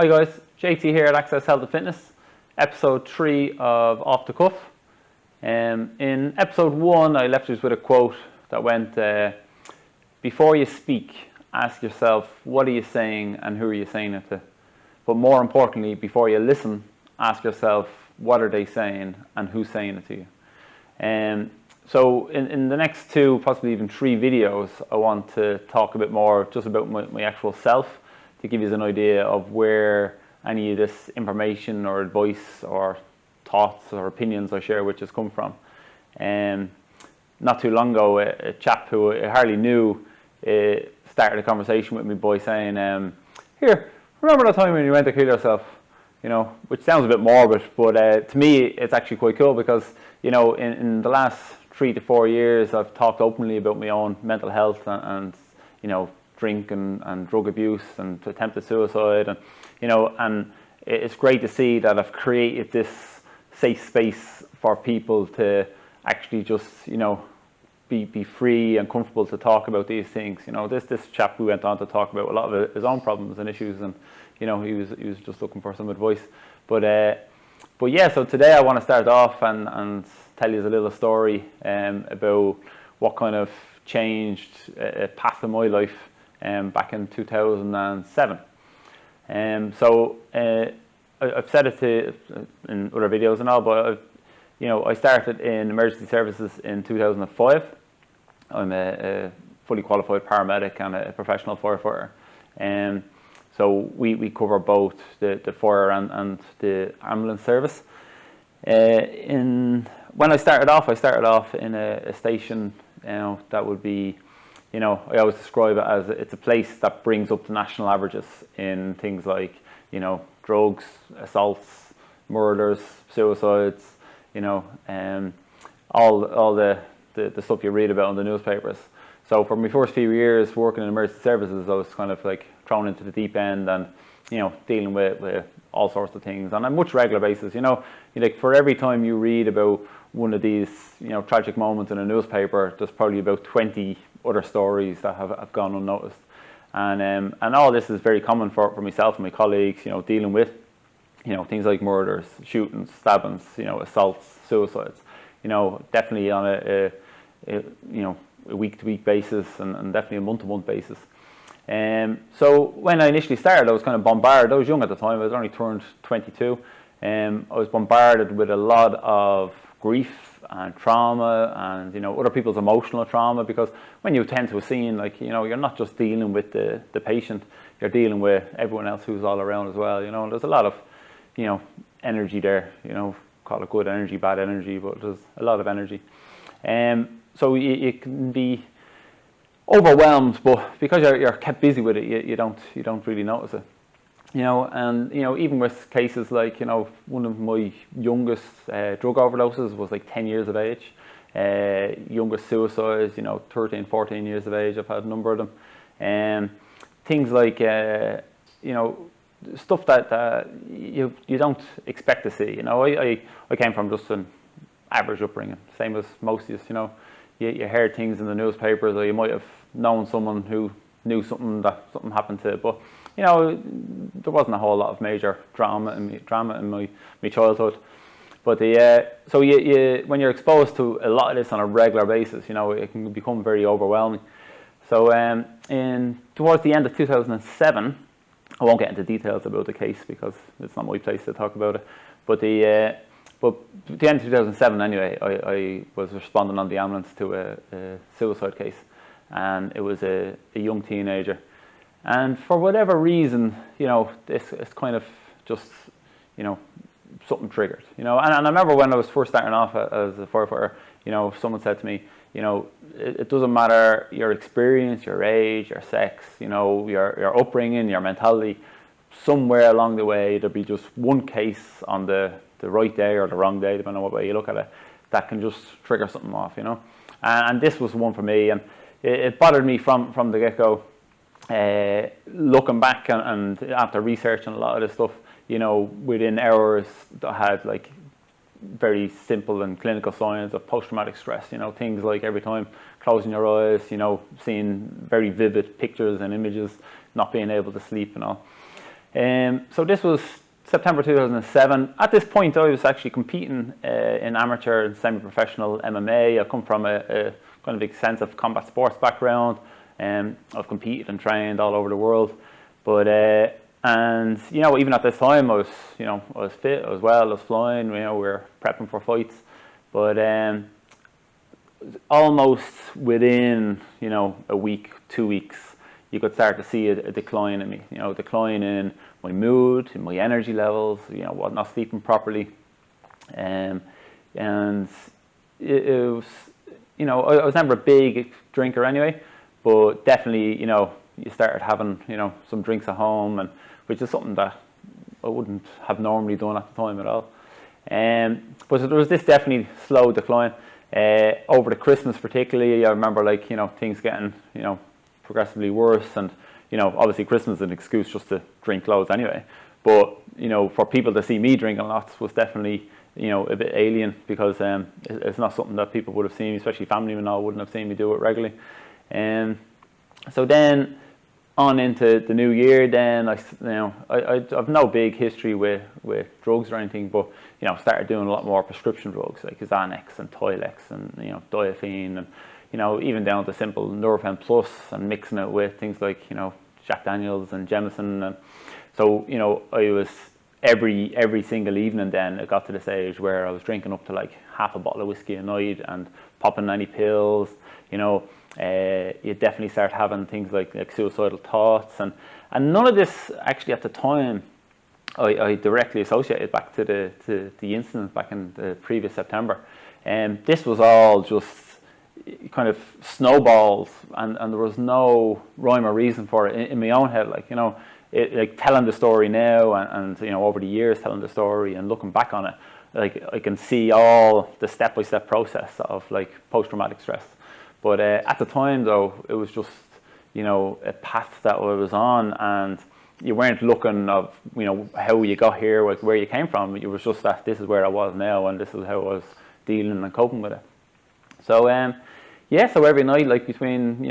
Hi guys, JT here at Access Health and Fitness, episode 3 of Off the Cuff. In episode 1 I left you with a quote that went, before you speak, ask yourself what are you saying and who are you saying it to. But more importantly, before you listen, ask yourself what are they saying and who's saying it to you. So in the next 2, possibly even 3 videos, I want to talk a bit more just about my actual self, to give you an idea of where any of this information or advice or thoughts or opinions I share which has come from. Not too long ago, a chap who I hardly knew started a conversation with me by saying, here, remember that time when you went to kill yourself? You know, which sounds a bit morbid, but to me it's actually quite cool because, you know, in the last 3 to 4 years I've talked openly about my own mental health and you know, drink and drug abuse and attempted suicide, and you know, and it's great to see that I've created this safe space for people to actually just, you know, be free and comfortable to talk about these things. You know, this chap who went on to talk about a lot of his own problems and issues, and you know, he was just looking for some advice. But yeah, so today I want to start off and tell you a little story about what kind of changed a path in my life back in 2007. So I've said it in other videos and all, but you know, I started in emergency services in 2005. I'm a fully qualified paramedic and a professional firefighter. So we cover both the fire and the ambulance service. When I started off in a station, you know, that would be, you know, I always describe it as it's a place that brings up the national averages in things like, you know, drugs, assaults, murders, suicides, you know, all the stuff you read about in the newspapers. So for my first few years working in emergency services, I was kind of like thrown into the deep end and, you know, dealing with all sorts of things on a much regular basis. You know, like for every time you read about one of these, you know, tragic moments in a newspaper, there's probably about 20 other stories that have gone unnoticed. And all this is very common for myself and my colleagues, you know, dealing with, you know, things like murders, shootings, stabbings, you know, assaults, suicides, you know, definitely on a you know, a week-to-week basis and definitely a month-to-month basis. So when I initially started, I was kind of bombarded. I was young at the time. I was only turned 22. I was bombarded with a lot of grief and trauma and, you know, other people's emotional trauma, because when you attend to a scene, like, you know, you're not just dealing with the patient, you're dealing with everyone else who's all around as well, you know, and there's a lot of, you know, energy there, you know, call it good energy, bad energy, but there's a lot of energy. So you can be overwhelmed, but because you're kept busy with it, you don't really notice it. You know, and you know, even with cases like, you know, one of my youngest drug overdoses was like 10 years of age. Youngest suicides, you know, 13, 14 years of age. I've had a number of them. Things like, you know, stuff that you don't expect to see. You know, I came from just an average upbringing, same as most of us. You know, you heard things in the newspapers, or you might have known someone who knew something happened to it, but you know, there wasn't a whole lot of major drama in my childhood. But so when you're exposed to a lot of this on a regular basis, you know, it can become very overwhelming. So towards the end of 2007, I won't get into details about the case because it's not my place to talk about it. But the end of 2007 anyway, I was responding on the ambulance to a suicide case, and it was a young teenager. And for whatever reason, you know, it's kind of just, you know, something triggered, you know. And I remember when I was first starting off as a firefighter, you know, someone said to me, you know, it doesn't matter your experience, your age, your sex, you know, your upbringing, your mentality. Somewhere along the way, there'll be just one case on the right day or the wrong day, depending on what way you look at it, that can just trigger something off, you know. And this was one for me, and it bothered me from the get-go. Looking back and after researching a lot of this stuff, you know, within hours I had like very simple and clinical signs of post-traumatic stress, you know, things like every time closing your eyes, you know, seeing very vivid pictures and images, not being able to sleep and all. So this was September 2007. At this point, I was actually competing in amateur and semi-professional MMA. I come from a kind of extensive combat sports background. I've competed and trained all over the world. But and even at this time, I was fit, I was well, I was flying. We were prepping for fights. But almost within a week, 2 weeks, you could start to see a decline in me. Decline in my mood, in my energy levels. Not sleeping properly, and it was. I was never a big drinker anyway, but definitely you started having some drinks at home, and which is something that I wouldn't have normally done at the time at all. But there was this definitely slow decline. Over the Christmas particularly, I remember things getting progressively worse, and obviously Christmas is an excuse just to drink loads anyway. But for people to see me drinking lots was definitely a bit alien, because it's not something that people would have seen, especially family and all wouldn't have seen me do it regularly. So then on into the new year, then I've no big history with drugs or anything, but started doing a lot more prescription drugs like Xanax and Tylex and Diaphene, and even down to simple Nurofen Plus, and mixing it with things like Jack Daniels and Jameson. And so I was every single evening. Then it got to the stage where I was drinking up to like half a bottle of whiskey a night and popping any pills. You definitely start having things like suicidal thoughts, and none of this actually at the time I directly associated back to the incident back in the previous September. This was all just kind of snowballs, and there was no rhyme or reason for it in my own head. Like telling the story now, and over the years telling the story and looking back on it, like I can see all the step-by-step process of like post-traumatic stress. But at the time though, it was just a path that I was on, and you weren't looking of how you got here, like where you came from. It was just that this is where I was now, and this is how I was dealing and coping with it. So so every night, like between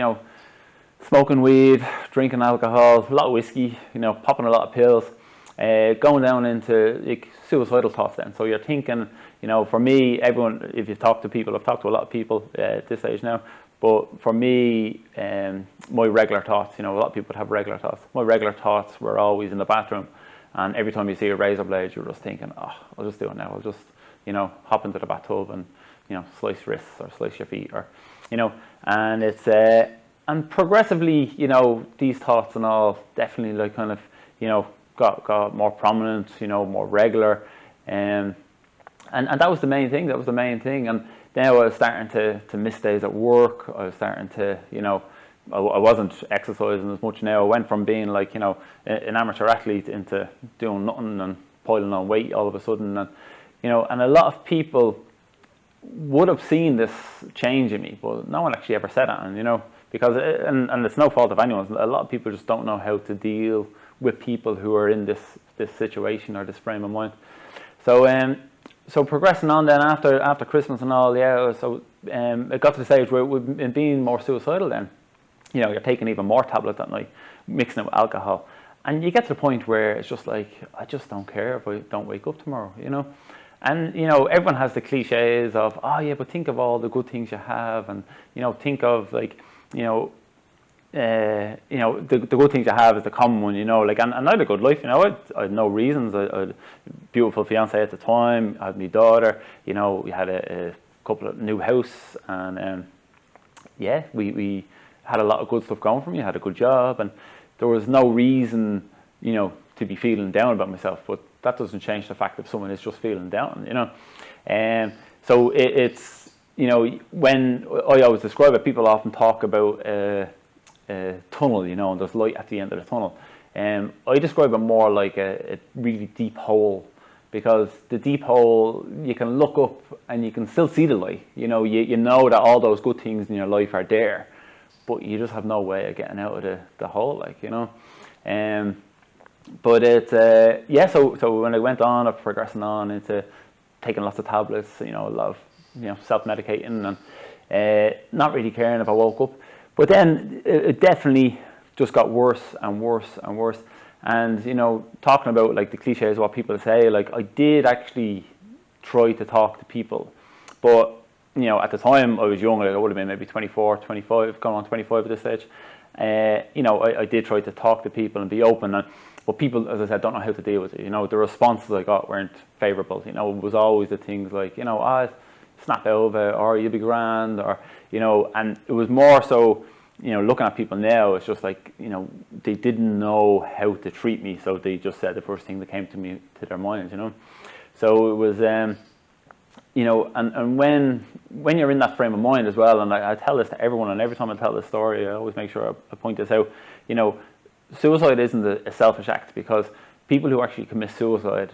smoking weed, drinking alcohol, a lot of whiskey, popping a lot of pills, going down into like suicidal thoughts then. So you're thinking, for me, everyone, if you talk to people, I've talked to a lot of people at this age now, but for me, my regular thoughts, a lot of people would have regular thoughts. My regular thoughts were always in the bathroom, and every time you see a razor blade, you're just thinking, oh, I'll just do it now. I'll just, hop into the bathtub and, slice wrists or slice your feet, or, and it's, and progressively, these thoughts and all definitely like kind of, got more prominent, more regular, and that was the main thing. That was the main thing. And then I was starting to miss days at work. I was starting to, I wasn't exercising as much now. I went from being like, an amateur athlete into doing nothing and piling on weight all of a sudden. And, and a lot of people would have seen this change in me, but no one actually ever said it. And, because, and it's no fault of anyone's, a lot of people just don't know how to deal with people who are in this situation or this frame of mind. So, so progressing on then after Christmas and all, so it got to the stage where we've being more suicidal then. You're taking even more tablets at night, mixing it with alcohol. And you get to the point where it's just like, I just don't care if I don't wake up tomorrow, And, everyone has the cliches of, oh yeah, but think of all the good things you have, and, think of like, the good things you have is the common one, and I had a good life, I had no reasons. I had a beautiful fiance at the time. I had my daughter, we had a couple of new house, and we had a lot of good stuff going for me. I had a good job, and there was no reason, to be feeling down about myself. But that doesn't change the fact that someone is just feeling down, and so it's when I always describe it, people often talk about tunnel, and there's light at the end of the tunnel. I describe it more like a really deep hole, because the deep hole, you can look up and you can still see the light. You know that all those good things in your life are there, but you just have no way of getting out of the hole, but it's so when I went on, I'm progressing on into taking lots of tablets, a lot of self-medicating, and not really caring if I woke up. But then it definitely just got worse and worse and worse. And, you know, talking about like the cliches, what people say, like I did actually try to talk to people. But, you know, at the time I was young, like I would have been maybe 24, 25, going on 25 at this stage. You know, I did try to talk to people and be open. But people, as I said, don't know how to deal with it. You know, the responses I got weren't favourable. You know, it was always the things like, you know, snap over, or you'll be grand, or, you know, and it was more so, you know, looking at people now, it's just like, you know, they didn't know how to treat me, so they just said the first thing that came to their minds, you know. So it was, you know, and when you're in that frame of mind as well, and I tell this to everyone, and every time I tell this story, I always make sure I point this out, you know, suicide isn't a selfish act, because people who actually commit suicide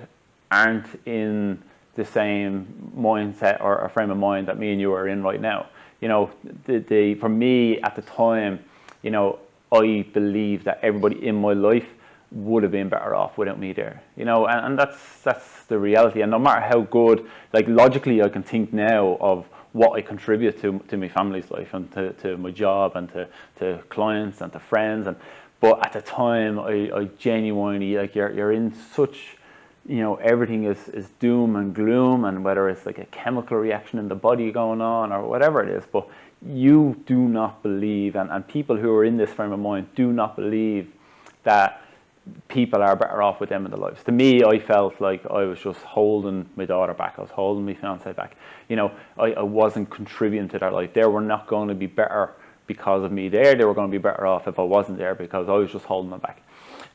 aren't in the same mindset or frame of mind that me and you are in right now. You know, for me at the time, you know, I believe that everybody in my life would have been better off without me there. You know, and that's the reality. And no matter how good, like logically, I can think now of what I contribute to my family's life and to my job and to clients and to friends. But at the time, I genuinely, like, you're in such, you know, everything is doom and gloom, and whether it's like a chemical reaction in the body going on or whatever it is, but you do not believe, and people who are in this frame of mind do not believe that people are better off with them in their lives. To me, I felt like I was just holding my daughter back. I was holding my fiance back. You know, I wasn't contributing to their life. They were not going to be better because of me there. They were going to be better off if I wasn't there, because I was just holding them back.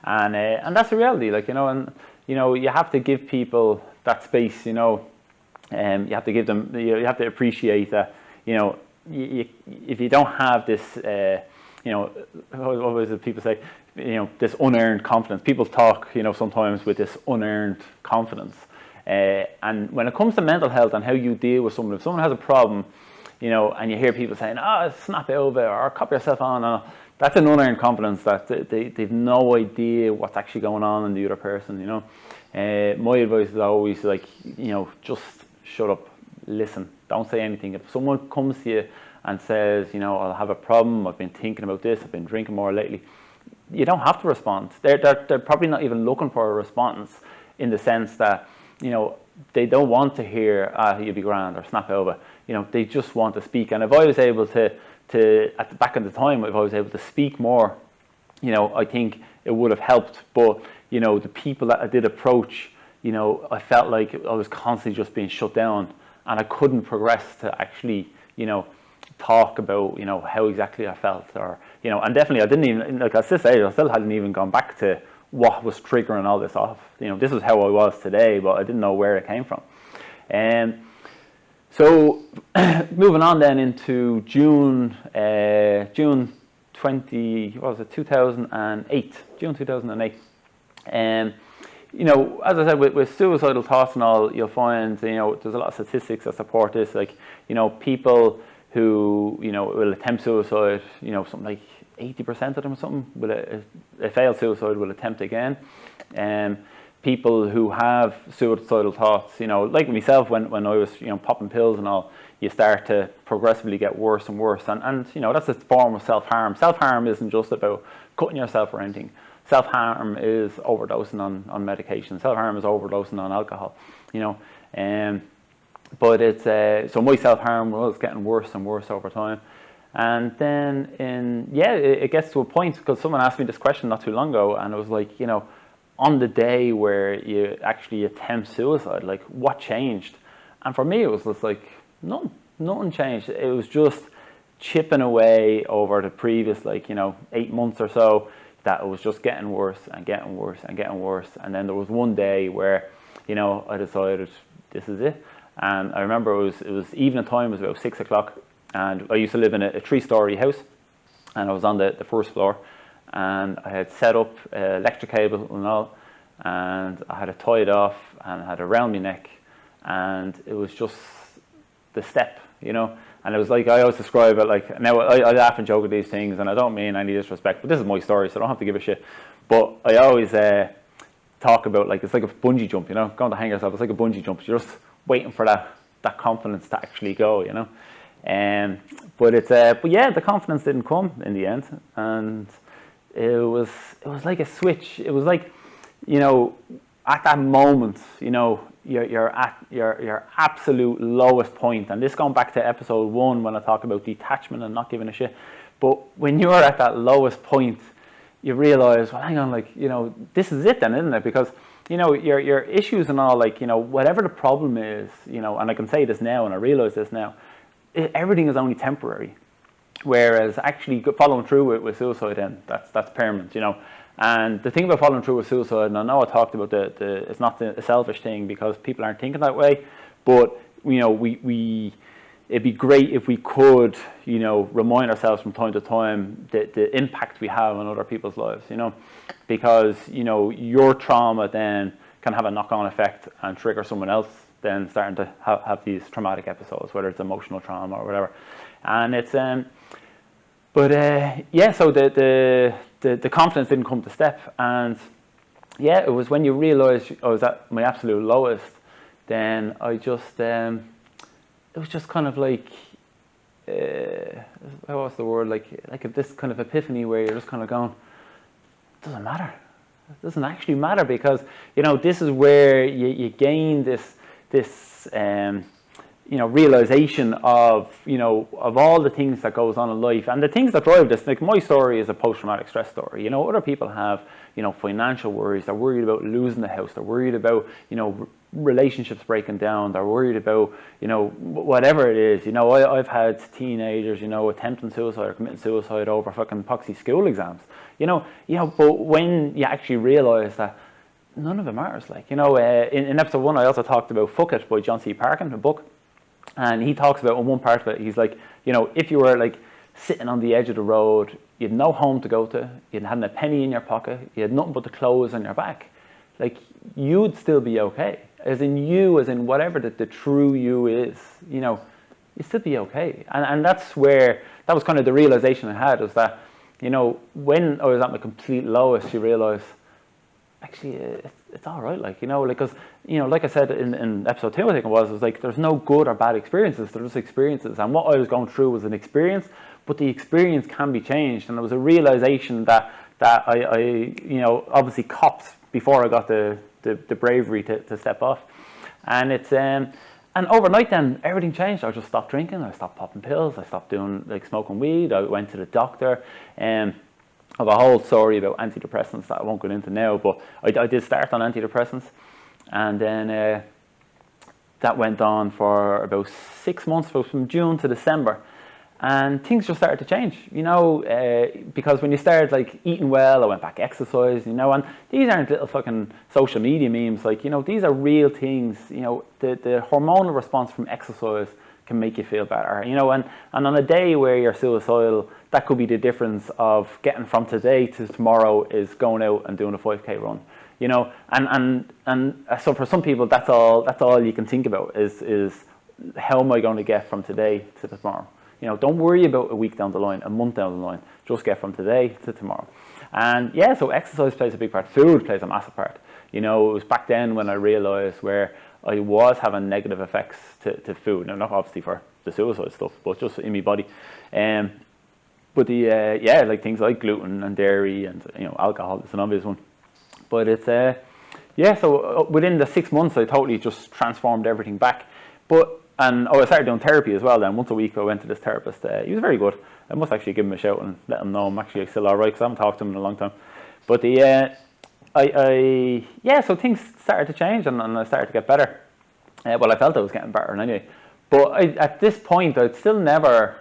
And that's the reality, like, you know, and you know, you have to give people that space, you know, you have to give them, you have to appreciate that, you know, if you don't have this, you know, what was it people say, you know, this unearned confidence. People talk, you know, sometimes with this unearned confidence. And when it comes to mental health and how you deal with someone, if someone has a problem, you know, and you hear people saying, snap it over, or cop yourself on, that's an unearned confidence that they've no idea what's actually going on in the other person, you know. My advice is always like, you know, just shut up, listen, don't say anything. If someone comes to you and says, you know, I'll have a problem, I've been thinking about this, I've been drinking more lately, you don't have to respond. They're probably not even looking for a response, in the sense that, you know, they don't want to hear, you'll be grand, or snap over. You know, they just want to speak. And if I was able to back in the time, if I was able to speak more, you know, I think it would have helped. But, you know, the people that I did approach, you know, I felt like I was constantly just being shut down, and I couldn't progress to actually, you know, talk about, you know, how exactly I felt, or, you know, and definitely I didn't even, like I still hadn't even gone back to what was triggering all this off. You know, this is how I was today, but I didn't know where it came from. And so moving on then into June 2008, June 2008. And, you know, as I said, with suicidal thoughts and all, you'll find, you know, there's a lot of statistics that support this. Like, you know, people who, you know, will attempt suicide, you know, something like 80% of them or something, with a failed suicide will attempt again. People who have suicidal thoughts, you know, like myself, when I was, you know, popping pills and all, you start to progressively get worse and worse. And you know, that's a form of self-harm. Self-harm isn't just about cutting yourself or anything. Self-harm is overdosing on medication. Self-harm is overdosing on alcohol, you know. But it's, so my self-harm was getting worse and worse over time. And then it gets to a point, because someone asked me this question not too long ago, and it was like, you know, on the day where you actually attempt suicide, like, what changed? And for me, it was just like, nothing changed. It was just chipping away over the previous, like, you know, 8 months or so, that it was just getting worse and getting worse and getting worse. And then there was one day where, you know, I decided this is it. And I remember it was evening time, it was about 6 o'clock, and I used to live in a 3-story house, and I was on the first floor. And I had set up electric cable and all, and I had it tied off, and I had it around my neck, and it was just the step, you know. And it was like, I always describe it like, now I laugh and joke at these things, and I don't mean any disrespect, but this is my story, so I don't have to give a shit. But I always talk about, like, it's like a bungee jump, you know, going to hang yourself, it's like a bungee jump. You're just waiting for that confidence to actually go, you know. But yeah, the confidence didn't come in the end, and it was like a switch. It was like, you know, at that moment, you know, you're at your absolute lowest point. And this going back to episode 1 when I talk about detachment and not giving a shit. But when you're at that lowest point, you realize, well, hang on, like, you know, this is it then, isn't it? Because, you know, your issues and all, like, you know, whatever the problem is, you know, and I can say this now and I realize this now, everything is only temporary. Whereas actually following through with suicide, then that's permanent, you know. And the thing about following through with suicide, and I know I talked about it's not a selfish thing because people aren't thinking that way, but, you know, it'd be great if we could, you know, remind ourselves from time to time the impact we have on other people's lives, you know, because, you know, your trauma then can have a knock-on effect and trigger someone else then starting to have these traumatic episodes, whether it's emotional trauma or whatever. And it's yeah, so the confidence didn't come to step, and yeah, it was when you realize I was at my absolute lowest, then I just it was just kind of like what's the word, like this kind of epiphany where you're just kind of going, it doesn't matter. It doesn't actually matter, because, you know, this is where you gain this you know, realization of, you know, of all the things that goes on in life and the things that drive this. Like, my story is a post-traumatic stress story. You know, other people have, you know, financial worries. They're worried about losing the house. They're worried about, you know, relationships breaking down. They're worried about, you know, whatever it is. You know, I've had teenagers, you know, attempting suicide or committing suicide over fucking poxy school exams. You know, but when you actually realize that none of it matters, like, you know, in episode 1, I also talked about Fuck It by John C. Parkin, a book. And he talks about, in one part of it, he's like, you know, if you were like sitting on the edge of the road, you had no home to go to, you hadn't a penny in your pocket, you had nothing but the clothes on your back, like, you'd still be okay. As in whatever the true you is, you know, you'd still be okay. And that's where, that was kind of the realization I had, was that, you know, when I was at my complete lowest, you realize, actually, it's all right, like, you know, like, because, you know, like I said in episode 2, I think it was like, there's no good or bad experiences, they're just experiences, and what I was going through was an experience, but the experience can be changed. And it was a realization that I you know, obviously copped before I got the bravery to step off. And it's and overnight then everything changed. I just stopped drinking, I stopped popping pills, I stopped doing, like, smoking weed, I went to the doctor, and I have a whole story about antidepressants that I won't get into now, but I did start on antidepressants, and then that went on for about 6 months, from June to December, and things just started to change, you know, because when you started, like, eating well, I went back exercise, you know, and these aren't little fucking social media memes, like, you know, these are real things, you know, the hormonal response from exercise can make you feel better, you know, and on a day where you're suicidal, that could be the difference of getting from today to tomorrow is going out and doing a 5K run, you know, and so for some people that's all you can think about is how am I going to get from today to tomorrow. You know, don't worry about a week down the line, a month down the line, just get from today to tomorrow. And yeah, so exercise plays a big part, food plays a massive part. You know, it was back then when I realized where I was having negative effects to food. Now, not obviously for the suicide stuff, but just in my body. But yeah, like things like gluten and dairy and, you know, alcohol is an obvious one. But it's, yeah, so within the 6 months, I totally just transformed everything back. And I started doing therapy as well then. Once a week I went to this therapist. He was very good. I must actually give him a shout and let him know I'm actually still all right, because I haven't talked to him in a long time. But yeah, so things started to change, and I started to get better. Well, I felt I was getting better anyway. But at this point, I'd still never,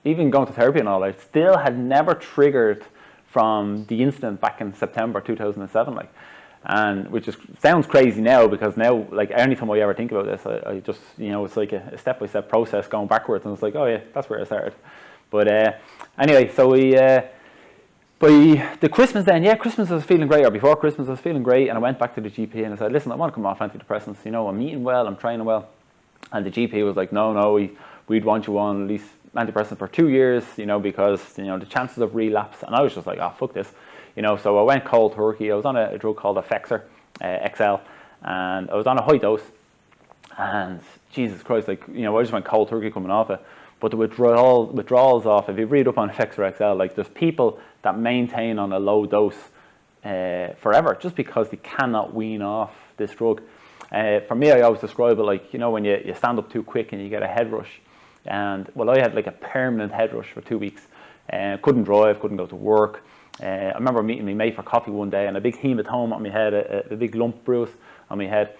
even going to therapy and all, I still had never triggered from the incident back in September 2007, like, and which sounds crazy now, because now, like, anytime I ever think about this, I just, you know, it's like a step-by-step process going backwards, and it's like, oh yeah, that's where I started. But anyway, so by the Christmas then, yeah, Christmas I was feeling great, or before Christmas I was feeling great, and I went back to the GP and I said, listen, I want to come off antidepressants, you know, I'm eating well, I'm training well. And the GP was like, no, we'd want you on at least antidepressants for 2 years, you know, because, you know, the chances of relapse. And I was just like, oh, fuck this, you know. So I went cold turkey. I was on a drug called Effexor XL, and I was on a high dose, and Jesus Christ, like, you know, I just went cold turkey coming off it. But the withdrawals off, if you read up on effects for Excel, like there's people that maintain on a low dose forever just because they cannot wean off this drug. For me, I always describe it like, you know, when you stand up too quick and you get a head rush. And well, I had like a permanent head rush for 2 weeks. Couldn't drive, couldn't go to work. I remember meeting my mate for coffee one day and a big hematoma on my head, a big lump bruise on my head.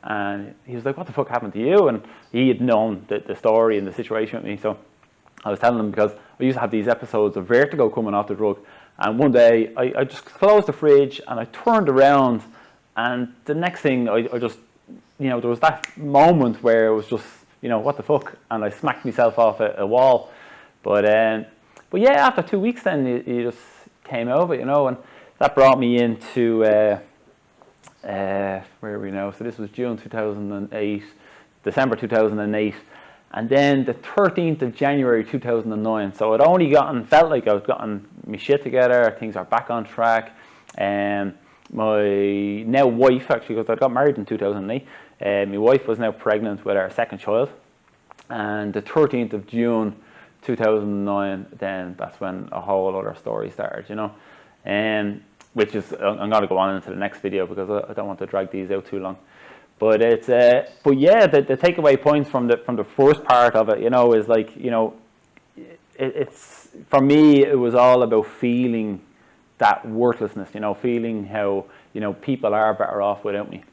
And he was like, what the fuck happened to you? And he had known the story and the situation with me. So I was telling him, because I used to have these episodes of vertigo coming off the drug. And one day I just closed the fridge and I turned around, and the next thing I just, you know, there was that moment where it was just, you know, what the fuck? And I smacked myself off a wall. But yeah, after 2 weeks then you just came over, you know, and that brought me into, where are we now? So this was June 2008, December 2008. And then the 13th of January 2009. So I'd only felt like I was gotten my shit together, things are back on track. My now wife, actually, because I got married in 2008, my wife was now pregnant with our second child. And the 13th of June 2009, then that's when a whole other story started, you know. Which is, I'm going to go on into the next video because I don't want to drag these out too long. But it's, but yeah, the takeaway points from the first part of it, you know, is like, you know, it's for me, it was all about feeling that worthlessness, you know, feeling how, you know, people are better off without me,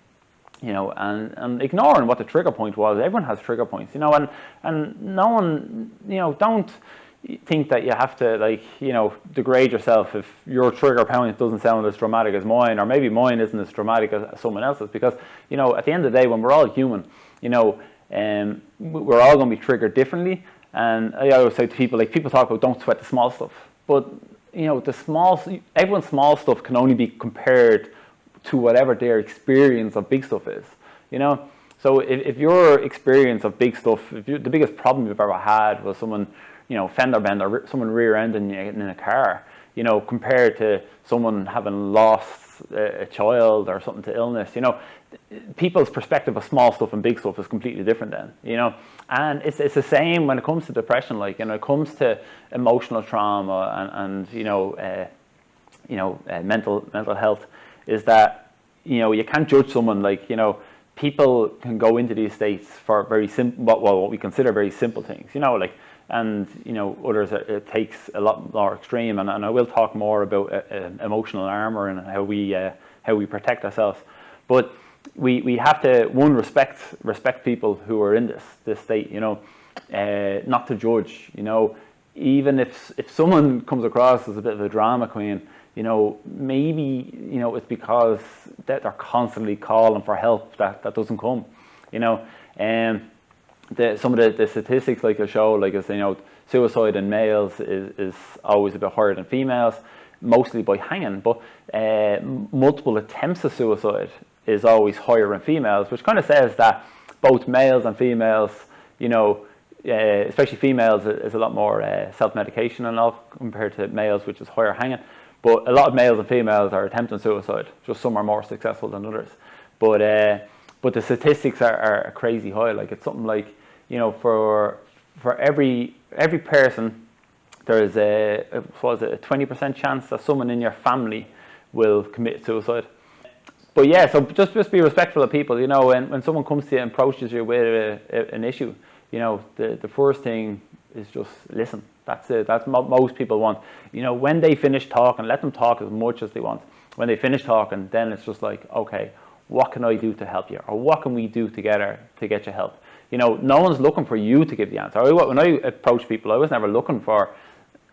you know, and ignoring what the trigger point was. Everyone has trigger points, you know, and no one, you know, don't think that you have to, like, you know, degrade yourself if your trigger point doesn't sound as dramatic as mine, or maybe mine isn't as dramatic as someone else's, because, you know, at the end of the day, when we're all human, you know, we're all going to be triggered differently. And I always say to people, like, people talk about don't sweat the small stuff, but, you know, everyone's small stuff can only be compared to whatever their experience of big stuff is, you know. So if your experience of big stuff, the biggest problem you've ever had was someone, you know, fender bender, someone rear-ending you in a car, you know, compared to someone having lost a child or something to illness, you know, people's perspective of small stuff and big stuff is completely different then, you know. And it's the same when it comes to depression, like, and when it comes to emotional trauma and mental health, is that, you know, you can't judge someone. Like, you know, people can go into these states for very simple, well, what we consider very simple things, you know, like, and, you know, others, it takes a lot more extreme, and I will talk more about emotional armor and how we protect ourselves. But we have to, one, respect people who are in this state, you know, not to judge, you know. Even if someone comes across as a bit of a drama queen, you know, maybe, you know, it's because that they're constantly calling for help that doesn't come, you know. Some of the statistics, like I show, like, is, you know, suicide in males is always a bit higher than females, mostly by hanging, but multiple attempts of suicide is always higher in females, which kind of says that both males and females, you know, especially females, is a lot more self-medication and all compared to males, which is higher hanging. But a lot of males and females are attempting suicide, just some are more successful than others. But the statistics are crazy high. Like, it's something like, you know, for every person, there's a 20% chance that someone in your family will commit suicide. But yeah, so just be respectful of people, you know. When someone comes to you and approaches you with an issue, you know, the first thing is just listen. That's it. That's what most people want. You know, when they finish talking, let them talk as much as they want. When they finish talking, then it's just like, okay, what can I do to help you? Or what can we do together to get you help? You know, no one's looking for you to give the answer. When I approach people, I was never looking for,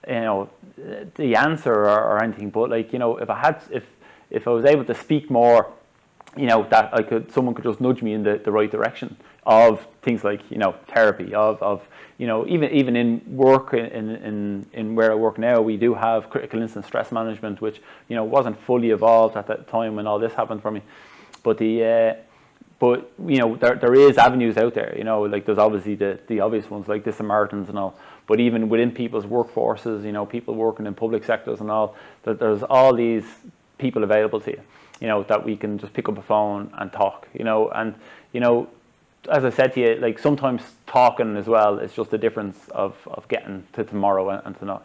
you know, the answer or anything. But, like, you know, if I was able to speak more, you know, that someone could just nudge me in the right direction of things like, you know, therapy, of you know, even in work, in where I work now, we do have critical incident stress management, which, you know, wasn't fully evolved at that time when all this happened for me. But but you know, there is avenues out there, you know, like there's obviously the obvious ones like the Samaritans and all, but even within people's workforces, you know, people working in public sectors and all, there's all these people available to you, you know, that we can just pick up a phone and talk, you know. And, you know, as I said to you, like, sometimes talking as well. It's just the difference of getting to tomorrow and to not,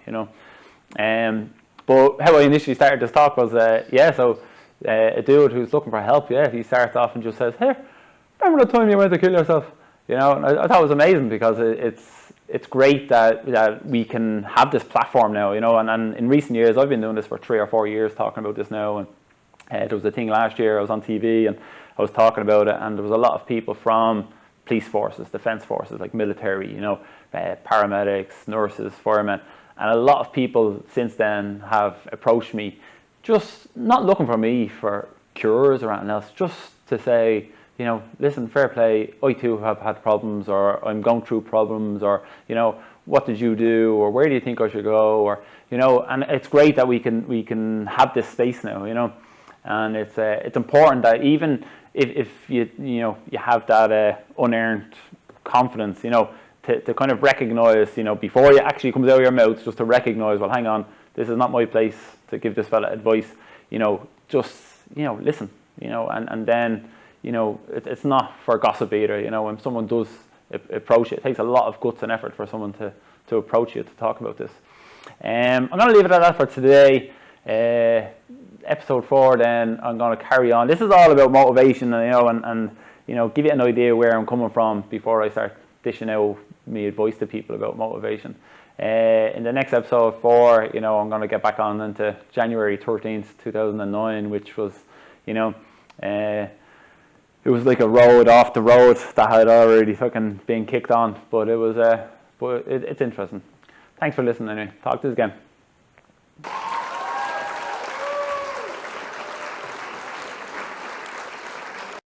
But how I initially started this talk was, a dude who's looking for help, he starts off and just says, hey, remember the time you went to kill yourself? And I thought it was amazing, because it's great that we can have this platform now, and in recent years, I've been doing this for 3 or 4 years, talking about this now, and there was a thing last year, I was on TV, and I was talking about it, and there was a lot of people from police forces, defense forces, like military, paramedics, nurses, firemen, and a lot of people since then have approached me, just not looking for me for cures or anything else, just to say, listen, fair play, I too have had problems, or I'm going through problems, or, what did you do, or where do you think I should go, or, and it's great that we can have this space now, and it's important that even if you have that unearned confidence, to kind of recognize, before it actually comes out of your mouth, just to recognize, well, hang on, this is not my place to give this fella advice, just, listen, and then, it's not for gossip either, when someone does approach it takes a lot of guts and effort for someone to approach you to talk about this. I'm going to leave it at that for today. Episode 4, then I'm going to carry on. This is all about motivation, and give you an idea where I'm coming from before I start dishing out me advice to people about motivation. In the next episode 4, I'm going to get back on into January 13th, 2009, which was, it was like a road off the road that had already fucking been kicked on, but it was, it's interesting. Thanks for listening anyway. Talk to us again.